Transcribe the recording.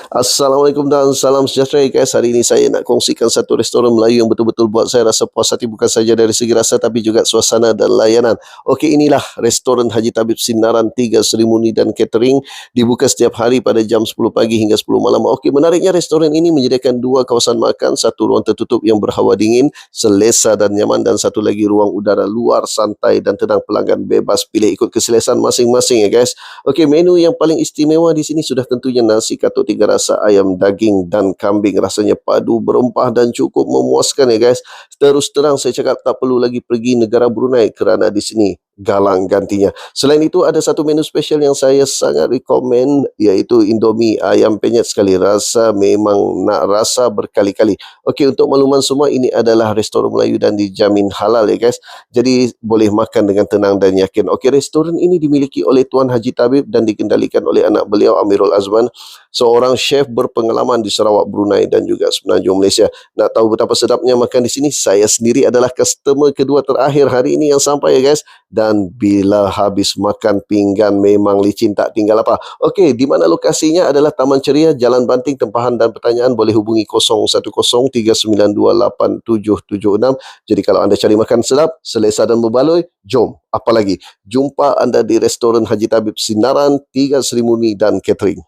Assalamualaikum dan salam sejahtera guys. Hari ini saya nak kongsikan satu restoran Melayu yang betul-betul buat saya rasa puas hati, bukan saja dari segi rasa tapi juga suasana dan layanan. Okey, inilah restoran Haji Tabib Sinaran 3 Sri Murni dan Catering, dibuka setiap hari pada jam 10 pagi hingga 10 malam. Okey, menariknya restoran ini menyediakan dua kawasan makan, satu ruang tertutup yang berhawa dingin, selesa dan nyaman, dan satu lagi ruang udara luar santai dan tenang. Pelanggan bebas pilih ikut keselesaan masing-masing ya guys. Okey, menu yang paling istimewa di sini sudah tentunya nasi katuk 3 rasa, ayam, daging dan kambing. Rasanya padu, berempah dan cukup memuaskan ya guys. Terus terang saya cakap tak perlu lagi pergi negara Brunei kerana di sini galang gantinya. Selain itu ada satu menu special yang saya sangat rekomen, iaitu Indomie ayam penyet sekali rasa, memang nak rasa berkali-kali. Okey, untuk makluman semua, ini adalah restoran Melayu dan dijamin halal ya guys. Jadi boleh makan dengan tenang dan yakin. Okey, restoran ini dimiliki oleh Tuan Haji Tabib dan dikendalikan oleh anak beliau Amirul Azman, seorang chef berpengalaman di Sarawak, Brunei dan juga Semenanjung Malaysia. Nak tahu betapa sedapnya makan di sini? Saya sendiri adalah customer kedua terakhir hari ini yang sampai ya guys. Dan bila habis makan, pinggan memang licin tak tinggal apa. Okey, di mana lokasinya adalah Taman Ceria, Jalan Banting. Tempahan dan pertanyaan boleh hubungi 0103987776. Jadi kalau anda cari makan sedap, selesa dan berbaloi, jom. Apalagi, jumpa anda di restoran Haji Tabib Sinaran 3 Sri Murni dan Catering.